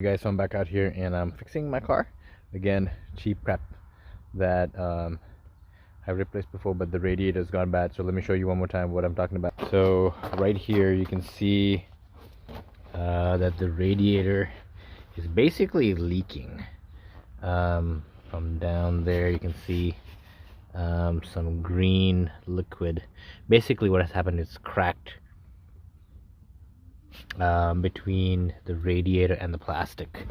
Hey guys, so I'm back out here and I'm fixing my car again. Cheap crap that I've replaced before, but the radiator's gone bad. So let me show you one more time what I'm talking about. So right here you can see that the radiator is basically leaking. From down there you can see some green liquid. Basically what has happened is cracked between the radiator and the plastic.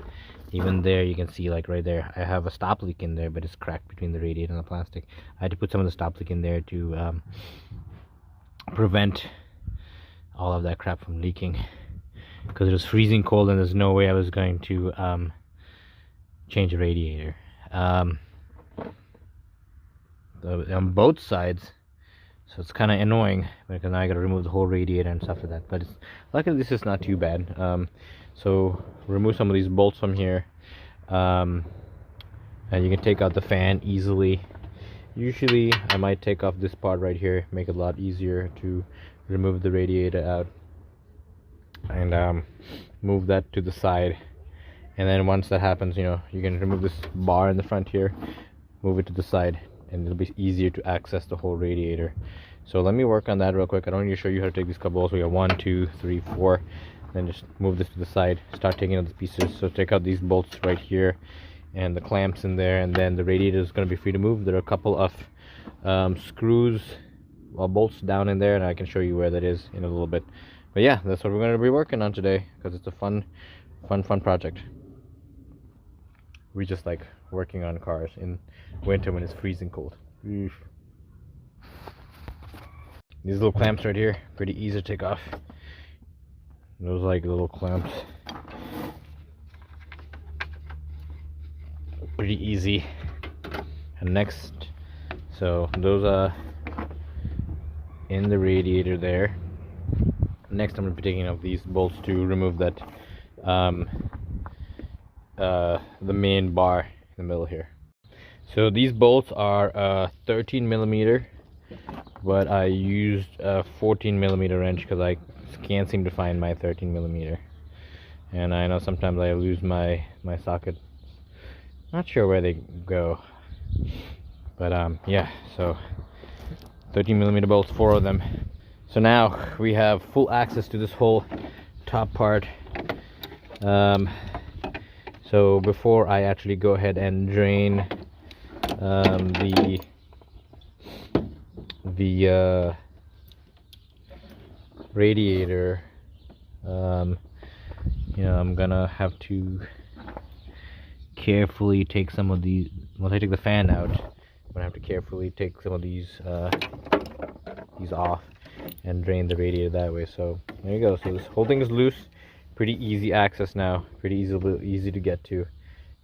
Even there you can see, like right there, I have a stop leak in there, but it's cracked between the radiator and the plastic. I had to put some of the stop leak in there to prevent all of that crap from leaking, because it was freezing cold and there's no way I was going to change the radiator. On both sides, so it's kind of annoying because now I got to remove the whole radiator and stuff like that. But it's luckily this is not too bad. So remove some of these bolts from here, and you can take out the fan easily. Usually I might take off this part right here, make it a lot easier to remove the radiator out, and move that to the side. And then once that happens, you can remove this bar in the front here, move it to the side, and it'll be easier to access the whole radiator. So let me work on that real quick. I don't need to show you how to take these couple bolts. We got 1, 2, 3, 4. Then just move this to the side, start taking out the pieces. So take out these bolts right here and the clamps in there, and then the radiator is going to be free to move. There are a couple of screws or bolts down in there, and I can show you where that is in a little bit. But yeah, that's what we're going to be working on today, because it's a fun project. We just like working on cars in winter when it's freezing cold. These little clamps right here, pretty easy to take off. Those like little clamps, pretty easy. And next, so those are in the radiator there. Next I'm going to be taking off these bolts to remove that the main bar in the middle here. So these bolts are 13 millimeter, but I used a 14 millimeter wrench because I can't seem to find my 13 millimeter, and I know sometimes I lose my socket. Not sure where they go, but yeah, so 13 millimeter bolts, 4 of them. So now we have full access to this whole top part. So before I actually go ahead and drain the radiator, I'm gonna have to carefully take some of these. Once I take the fan out, I'm gonna have to carefully take some of these off and drain the radiator that way. So there you go. So this whole thing is loose. Pretty easy access now, pretty easy to get to,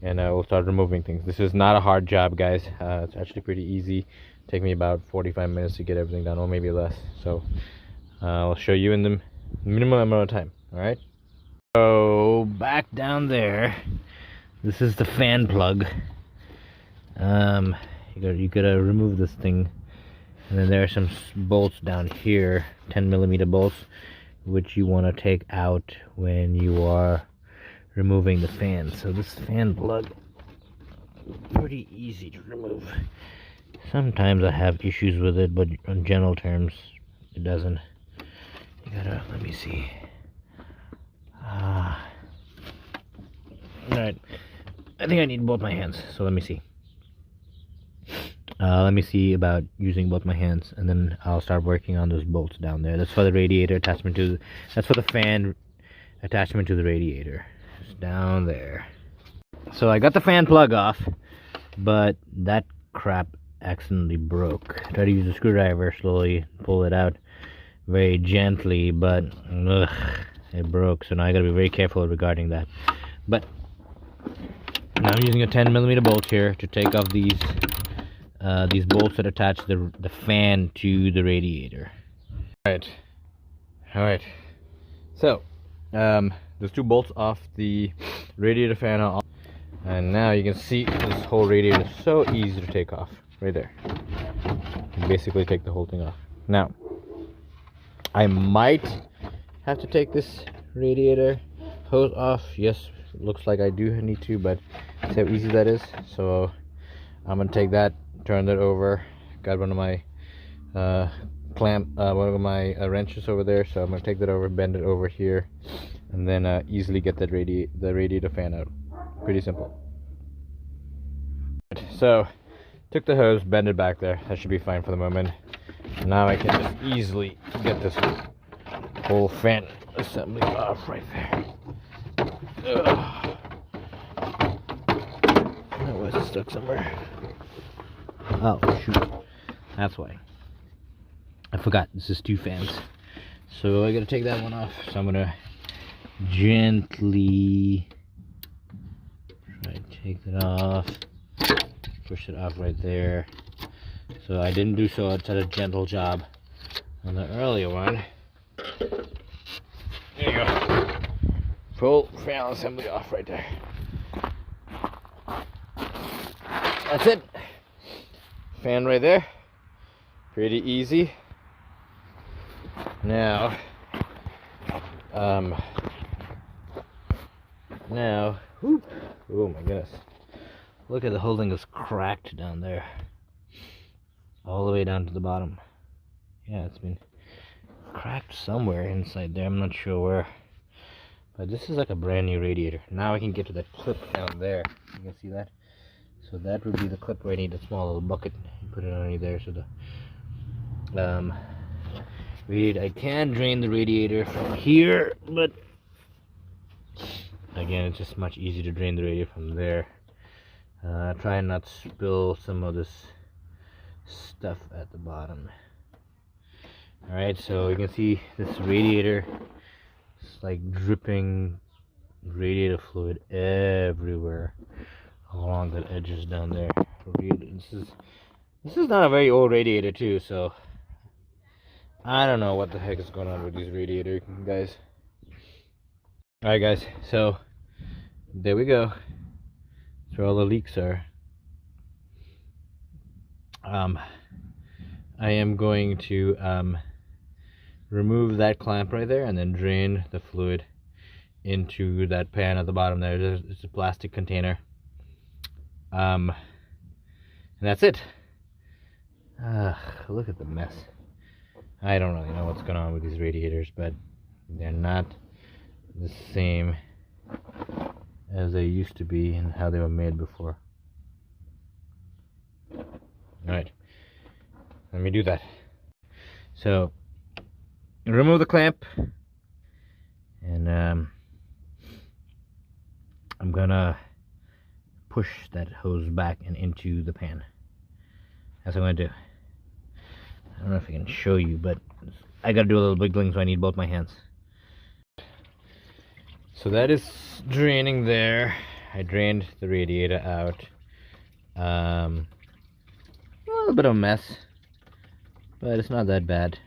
and we'll start removing things. This is not a hard job, guys. It's actually pretty easy. Take me about 45 minutes to get everything done, or maybe less. So I'll show you in the minimum amount of time. All right, so back down there, this is the fan plug. You gotta remove this thing, and then there are some bolts down here, 10 millimeter bolts, which you want to take out when you are removing the fan. So this fan plug, pretty easy to remove. Sometimes I have issues with it, but on general terms it doesn't. You gotta, let me see. Alright, I think I need both my hands, so let me see. Let me see about using both my hands, and then I'll start working on those bolts down there. That's for the radiator attachment that's for the fan attachment to the radiator. It's down there. So I got the fan plug off, but that crap accidentally broke. I tried to use a screwdriver, slowly pull it out very gently, but it broke. So now I gotta be very careful regarding that. But now I'm using a 10 millimeter bolt here to take off these bolts that attach the fan to the radiator. All right. So there's 2 bolts off the radiator fan off, and now you can see this whole radiator is so easy to take off right there. You basically take the whole thing off. Now I might have to take this radiator hose off. Yes, looks like I do need to, but see how easy that is. So I'm gonna take that, turn that over. Got one of my one of my wrenches over there, so I'm gonna take that over, bend it over here, and then easily get that the radiator fan out. Pretty simple. So took the hose, bend it back there. That should be fine for the moment. Now I can just easily get this whole fan assembly off right there. Ugh. That was stuck somewhere. Oh shoot, that's why. I forgot this is 2 fans, so I gotta take that one off. So I'm gonna gently try to take that off, push it off right there. So I didn't do so such a gentle job on the earlier one. There you go. Full fan assembly off right there. That's it. Fan right there. Pretty easy. Now, whoop, oh my goodness. Look at the whole thing is cracked down there. All the way down to the bottom. Yeah, it's been cracked somewhere inside there. I'm not sure where. But this is like a brand new radiator. Now I can get to that clip down there. You can see that? So that would be the clip where I need a small little bucket. You put it underneath there so the I can drain the radiator from here, but again, it's just much easier to drain the radiator from there. Try and not spill some of this stuff at the bottom. Alright, so you can see this radiator. It's like dripping radiator fluid everywhere along the edges down there. This is not a very old radiator too, so I don't know what the heck is going on with these radiator guys. Alright guys, so there we go. That's where all the leaks are. I am going to remove that clamp right there and then drain the fluid into that pan at the bottom there. It's a plastic container. And that's it. Look at the mess. I don't really know what's going on with these radiators, but they're not the same as they used to be and how they were made before. Alright, let me do that. So, remove the clamp, and I'm gonna push that hose back and into the pan. That's what I'm gonna do. I don't know if I can show you, but I gotta do a little wiggling, so I need both my hands. So that is draining there. I drained the radiator out. A little bit of a mess, but it's not that bad.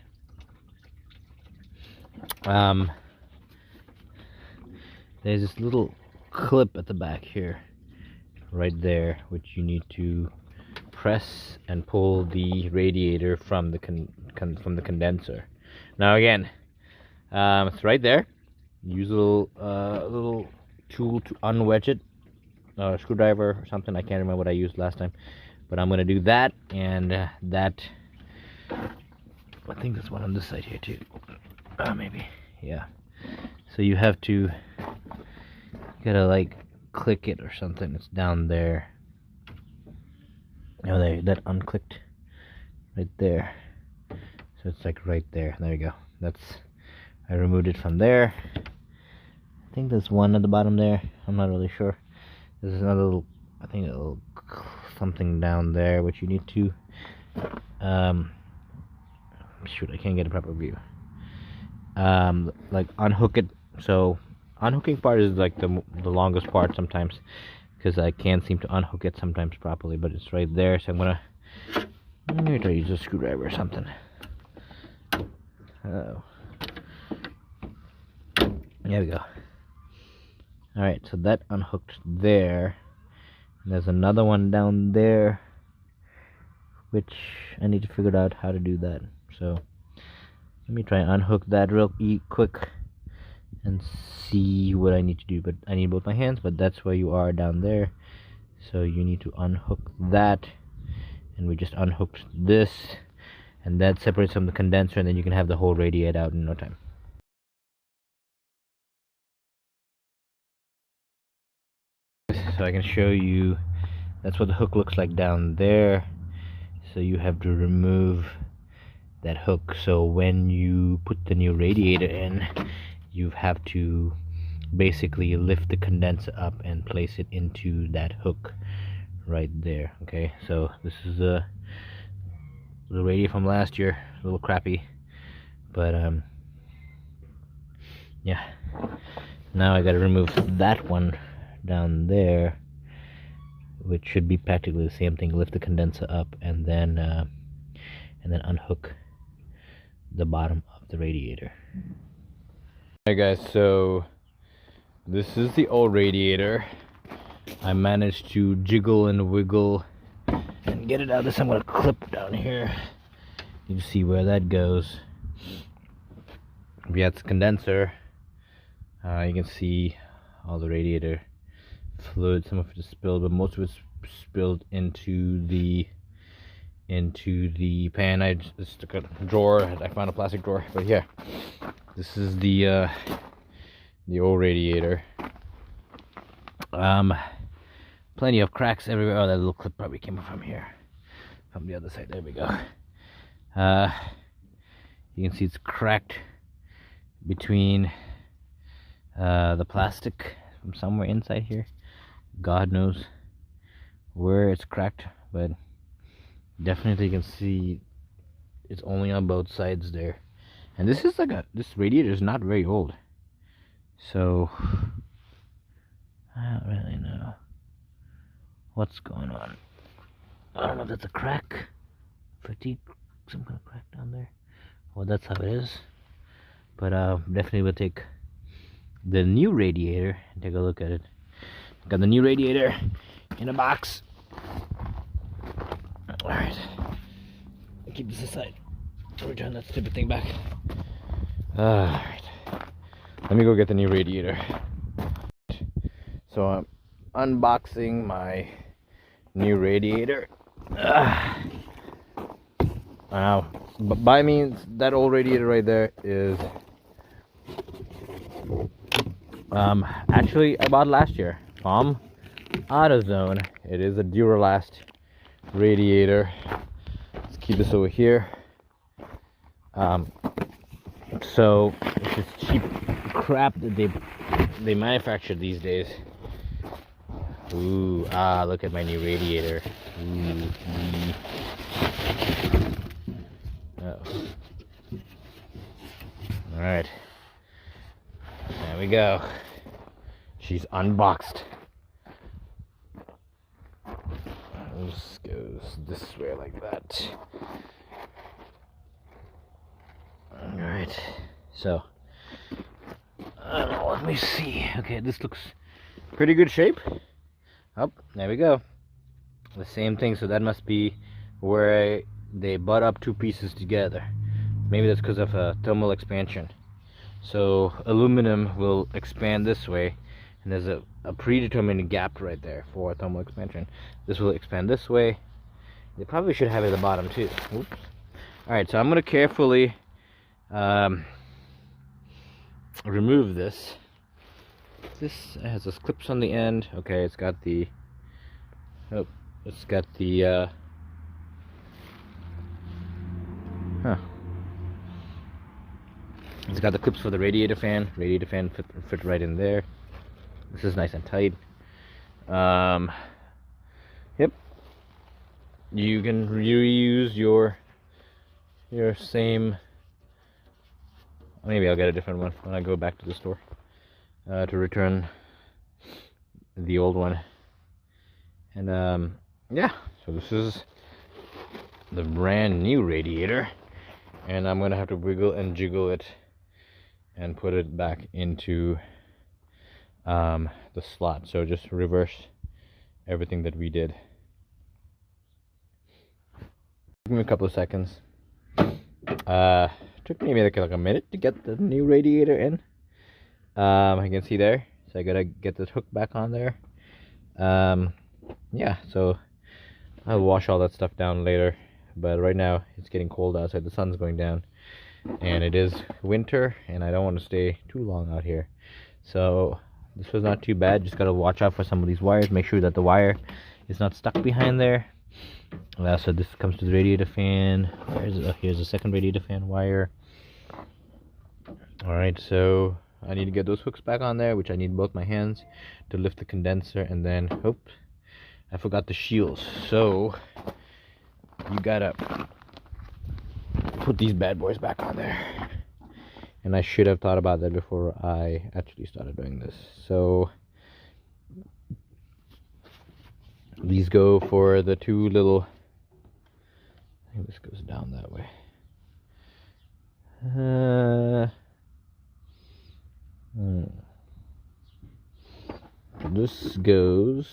There's this little clip at the back here, right there, which you need to press and pull the radiator from the condenser. Now again, it's right there. Use a little tool to unwedge it, a screwdriver or something. I can't remember what I used last time, but I'm gonna do that, and that. I think there's one on this side here too. Maybe, yeah. So you have to gotta like click it or something. It's down there. Oh, there, that unclicked right there. So it's like right there. There you go. I removed it from there. I think there's one at the bottom there. I'm not really sure. There's another little, I think a little something down there which you need to shoot, I can't get a proper view. Like unhook it. So unhooking part is like the longest part sometimes, because I can't seem to unhook it sometimes properly, but it's right there. So I'm gonna try to use a screwdriver or something. Oh, there we go. Alright, so that unhooked there. And there's another one down there, which I need to figure out how to do that. So let me try and unhook that real quick and see what I need to do, but I need both my hands, but that's where you are down there. So you need to unhook that, and we just unhooked this, and that separates from the condenser, and then you can have the whole radiator out in no time. So I can show you, that's what the hook looks like down there. So you have to remove that hook. So when you put the new radiator in, you have to basically lift the condenser up and place it into that hook right there. Okay, so this is the radiator from last year, a little crappy, but yeah. Now I gotta remove that one down there, which should be practically the same thing. Lift the condenser up and then unhook the bottom of the radiator. Alright guys, so this is the old radiator. I managed to jiggle and wiggle and get it out of this. I'm gonna clip down here. You can see where that goes. Yeah, it's a condenser. You can see all the radiator fluid. Some of it is spilled, but most of it's spilled into the pan. I just took a drawer. I found a plastic drawer, but yeah, this is the old radiator. Plenty of cracks everywhere. Oh, that little clip probably came from here, from the other side. There we go. You can see it's cracked between the plastic from somewhere inside here. God knows where it's cracked, but definitely you can see it's only on both sides there. And this is this radiator is not very old, so I don't really know what's going on. I don't know if that's a crack, fatigue, some kind of crack down there. Well, that's how it is. But definitely we'll take the new radiator and take a look at it. Got the new radiator in a box. Alright, keep this aside. Return that stupid thing back. Alright, let me go get the new radiator. So I'm unboxing my new radiator. Now, by means, that old radiator right there is actually I bought last year from AutoZone. It is a Duralast radiator. Let's keep this over here. So it's just cheap crap that they manufacture these days. Ooh, look at my new radiator. Ooh, Alright, there we go. She's unboxed. This goes this way like that. Alright, so let me see. Okay, this looks pretty good shape. Oh, there we go. The same thing, so that must be where they butt up two pieces together. Maybe that's because of a thermal expansion. So aluminum will expand this way, and there's a predetermined gap right there for thermal expansion. This will expand this way. They probably should have it at the bottom too. Oops. Alright, so I'm going to carefully remove this. This has those clips on the end. Okay, it's got the it's got the clips for the radiator fan. Radiator fan fit right in there. This is nice and tight. Yep. You can reuse your same. Maybe I'll get a different one when I go back to the store to return the old one. And yeah, so this is the brand new radiator, and I'm gonna have to wiggle and jiggle it and put it back into the slot. So just reverse everything that we did. Give me a couple of seconds. Took maybe like a minute to get the new radiator in, I can see there. So I gotta get this hook back on there. Yeah, so I'll wash all that stuff down later. But right now it's getting cold outside. The sun's going down, and it is winter, and I don't want to stay too long out here. So this was not too bad. Just gotta watch out for some of these wires. Make sure that the wire is not stuck behind there. So this comes to the radiator fan. Here's the second radiator fan wire. Alright, so I need to get those hooks back on there, which I need both my hands to lift the condenser, and then, oops, I forgot the shields. So you gotta put these bad boys back on there. And I should have thought about that before I actually started doing this. So these go for the two little, I think this goes down that way. This goes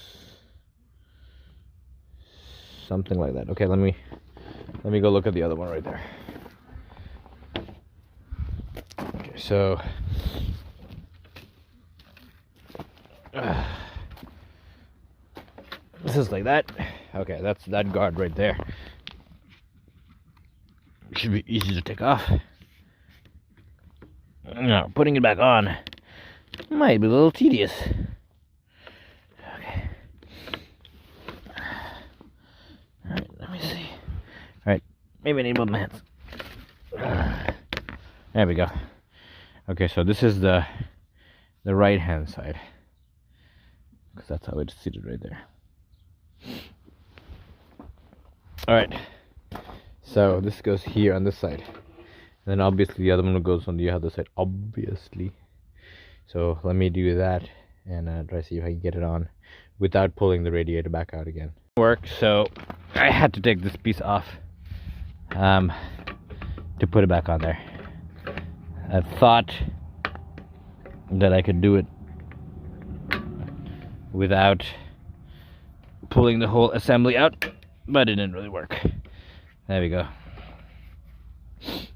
something like that. Okay, let me go look at the other one right there. Okay, so this is like that. Okay, that's that guard right there. Should be easy to take off. Now, putting it back on might be a little tedious. Okay. Alright, let me see. Alright, maybe I need both my hands. There we go. Okay, so this is the right hand side, because that's how it's seated right there. Alright, so this goes here on this side, and then obviously the other one goes on the other side, obviously. So let me do that and try to see if I can get it on without pulling the radiator back out again. Work, so I had to take this piece off to put it back on there. I thought that I could do it without pulling the whole assembly out, but it didn't really work. There we go.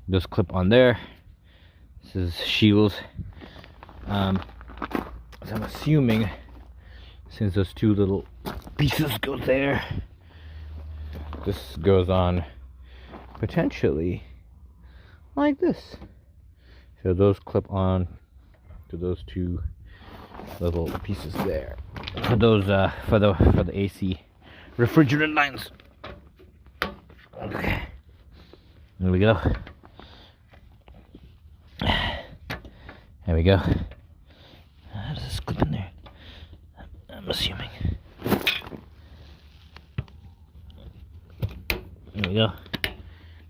Just clip on there. This is shields. So I'm assuming, since those two little pieces go there, this goes on potentially like this. So those clip on to those two little pieces there. For those for the AC refrigerant lines. Okay. There we go. There we go. How does this clip in there? I'm assuming. There we go.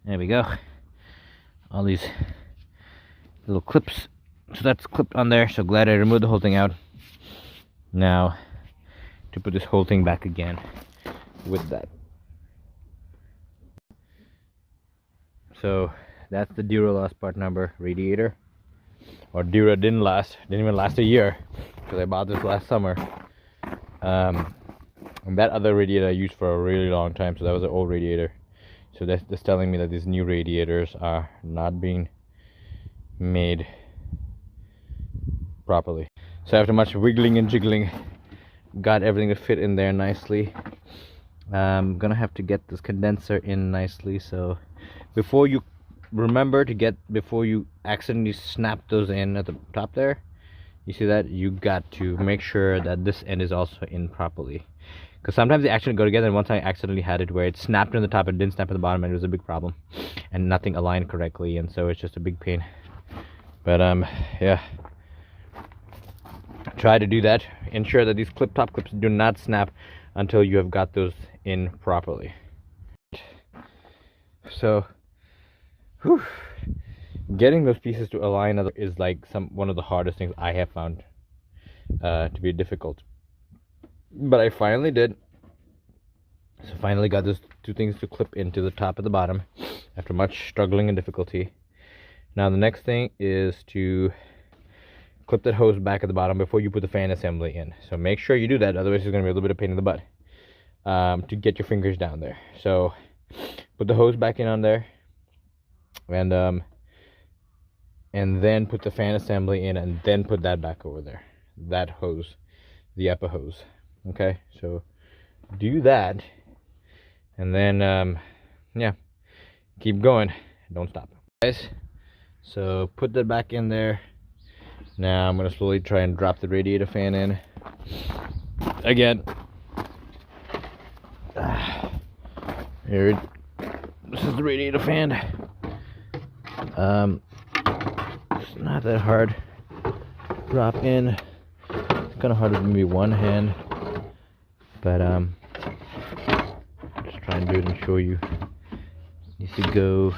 There we go. All these little clips. So that's clipped on there. So glad I removed the whole thing out. Now to put this whole thing back again with that. So that's the Dura Lost part number radiator. Or Dura didn't even last a year, because I bought this last summer. And that other radiator I used for a really long time, so that was an old radiator. So that's telling me that these new radiators are not being made properly. So after much wiggling and jiggling, got everything to fit in there nicely. I'm gonna have to get this condenser in nicely. So before you accidentally snap those in at the top there, you see that, you got to make sure that this end is also in properly, because sometimes they actually go together, and once I accidentally had it where it snapped in the top and didn't snap at the bottom, and it was a big problem, and nothing aligned correctly, and so it's just a big pain. But yeah, try to do that. Ensure that these top clips do not snap until you have got those in properly. So whew, getting those pieces to align is like one of the hardest things I have found to be difficult. But I finally did. So finally got those two things to clip into the top and the bottom after much struggling and difficulty. Now the next thing is to clip that hose back at the bottom before you put the fan assembly in. So make sure you do that, otherwise it's going to be a little bit of pain in the butt to get your fingers down there. So put the hose back in on there, and and then put the fan assembly in, and then put that back over there, that hose, the upper hose. Okay, so do that, and then yeah, keep going, don't stop, guys. So put that back in there. Now I'm gonna slowly try and drop the radiator fan in again. Here, this is the radiator fan. It's not that hard. Drop in. It's kind of hard with maybe one hand, but just try and do it and show you. Needs to go.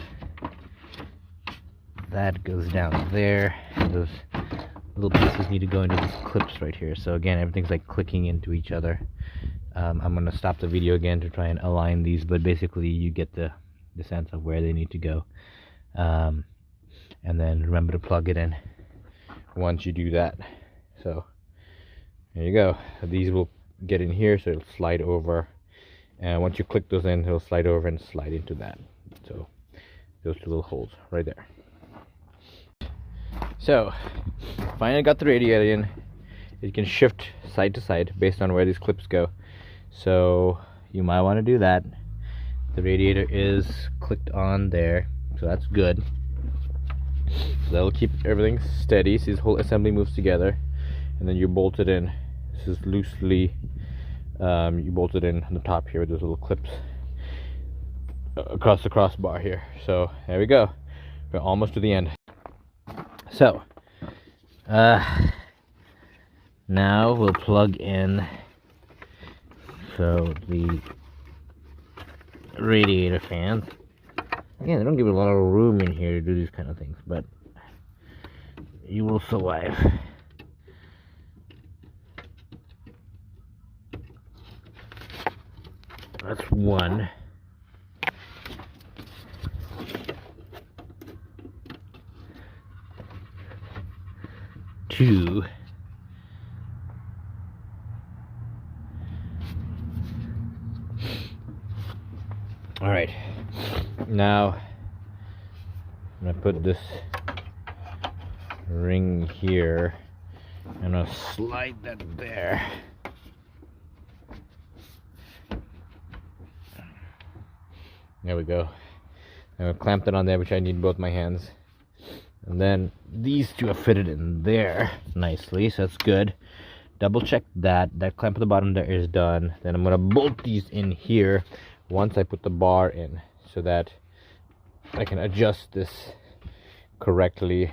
That goes down there. And those little pieces need to go into these clips right here. So again, everything's like clicking into each other. I'm going to stop the video again to try and align these, but basically you get the sense of where they need to go. And then remember to plug it in once you do that. So there you go. These will get in here, so it'll slide over. And once you click those in, it'll slide over and slide into that. So those two little holes right there. So finally got the radiator in. It can shift side to side based on where these clips go. So you might want to do that. The radiator is clicked on there, so that's good. So that'll keep everything steady. See, this whole assembly moves together, and then you bolt it in. This is loosely, you bolt it in on the top here with those little clips across the crossbar here. So there we go. We're almost to the end. So now we'll plug in the radiator fans. Again, they don't give a lot of room in here to do these kind of things, but you will survive. That's one. Two. All right, now I'm gonna put this ring here and I'll slide that there. There we go. I'm gonna clamp that on there, which I need both my hands. And then these two are fitted in there nicely, so that's good. Double check that clamp at the bottom there is done. Then I'm gonna bolt these in here once I put the bar in, so that I can adjust this correctly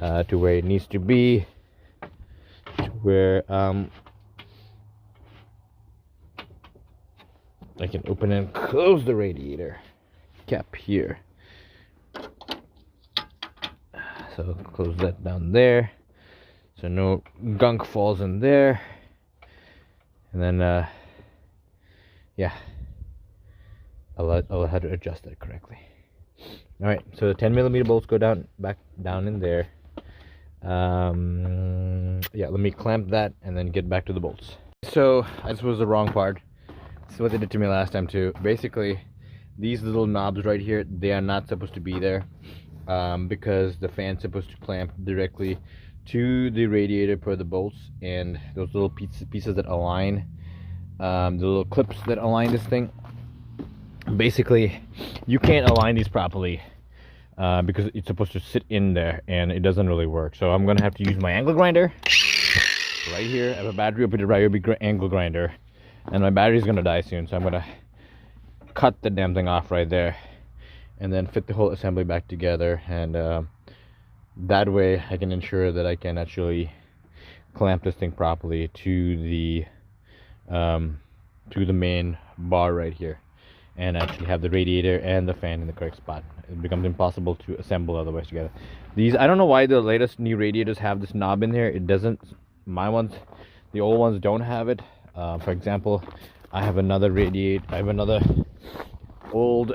to where it needs to be, to where I can open and close the radiator cap here. So close that down there, so no gunk falls in there. And then yeah, I'll have to adjust that correctly. All right, so the 10mm bolts go back down in there. Yeah, let me clamp that and then get back to the bolts. So this was the wrong part. This is what they did to me last time too. Basically, these little knobs right here, they are not supposed to be there, because the fan's supposed to clamp directly to the radiator per the bolts, and those little pieces that align, the little clips that align this thing, basically you can't align these properly because it's supposed to sit in there and it doesn't really work. So I'm gonna have to use my angle grinder right here. I have a battery operated Ryobi angle grinder, and my battery's gonna die soon, so I'm gonna cut the damn thing off right there and then fit the whole assembly back together, and that way I can ensure that I can actually clamp this thing properly to the main bar right here, and actually have the radiator and the fan in the correct spot. It becomes impossible to assemble otherwise together. These, I don't know why the latest new radiators have this knob in there. It doesn't. My ones, the old ones, don't have it. For example, I have another old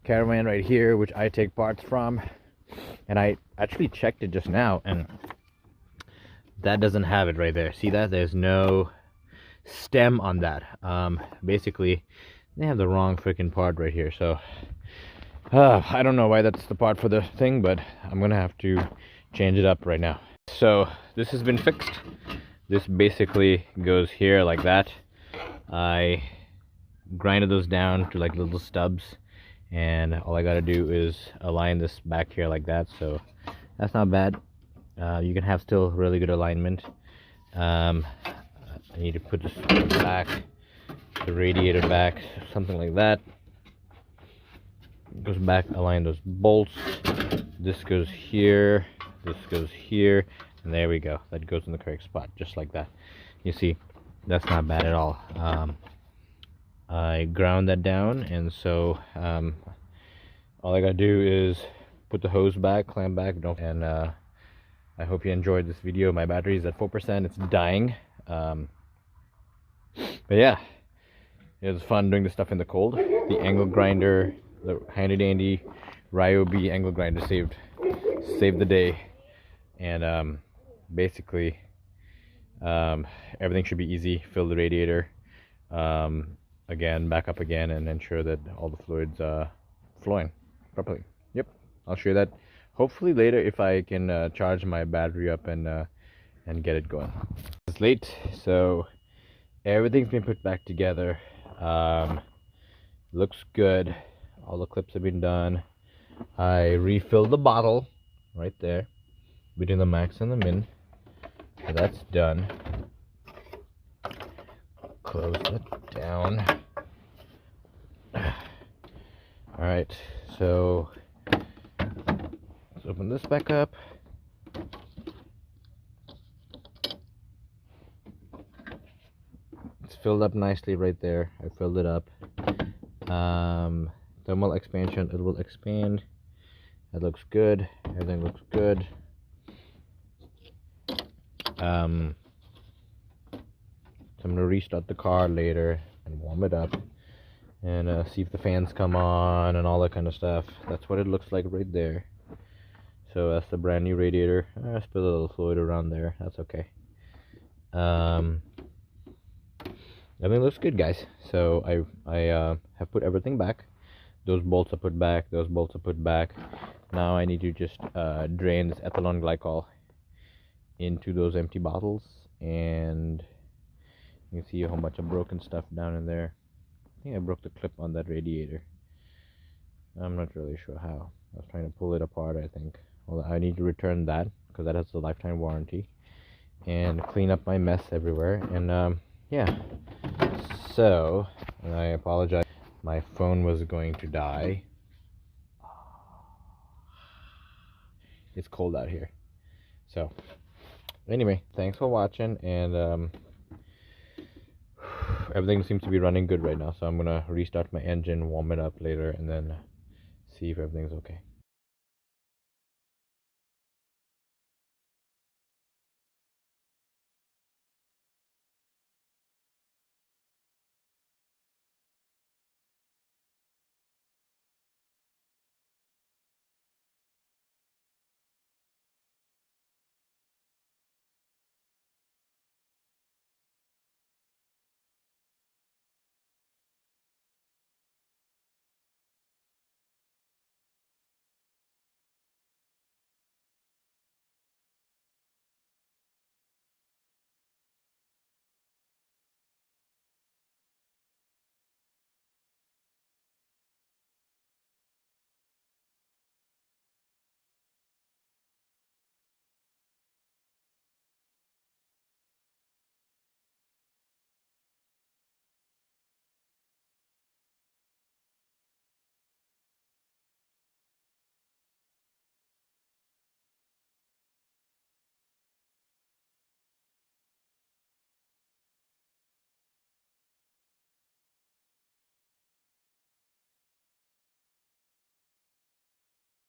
Caravan right here, which I take parts from, and I actually checked it just now, and that doesn't have it right there. See that? There's no stem on that. Basically they have the wrong freaking part right here. So I don't know why that's the part for the thing, but I'm gonna have to change it up right now. So this has been fixed. This basically goes here like that. I grinded those down to like little stubs, and all I gotta do is align this back here like that. So that's not bad. You can have still really good alignment. I need to put this back, the radiator back, something like that. Goes back, align those bolts. This goes here, this goes here, and there we go. That goes in the correct spot, just like that. You see, that's not bad at all. I ground that down, and so all I gotta do is put the hose back, clamp back, and I hope you enjoyed this video. My battery is at 4%, it's dying. But yeah, it was fun doing this stuff in the cold. The angle grinder, the handy dandy Ryobi angle grinder saved the day. And basically everything should be easy. Fill the radiator again, back up again, and ensure that all the fluids flowing properly. Yep, I'll show you that hopefully later if I can charge my battery up and get it going. It's late, so everything's been put back together. Looks good. All the clips have been done. I refilled the bottle right there between the max and the min. So that's done. Close that down. Alright, so let's open this back up. It's filled up nicely right there. I filled it up. Thermal expansion, it will expand. That looks good. Everything looks good. So I'm gonna restart the car later and warm it up and see if the fans come on and all that kind of stuff. That's what it looks like right there. So that's the brand new radiator. I spilled a little fluid around there. That's okay. Everything looks good, guys. So I have put everything back. Those bolts are put back. Those bolts are put back. Now I need to just drain this ethylene glycol into those empty bottles, and you can see a whole bunch of broken stuff down in there. I think I broke the clip on that radiator. I'm not really sure how. I was trying to pull it apart, I think. Well, I need to return that because that has a lifetime warranty, and clean up my mess everywhere. And yeah, so, and I apologize, my phone was going to die. It's cold out here. So anyway, thanks for watching, and everything seems to be running good right now. So I'm gonna restart my engine, warm it up later, and then see if everything's okay.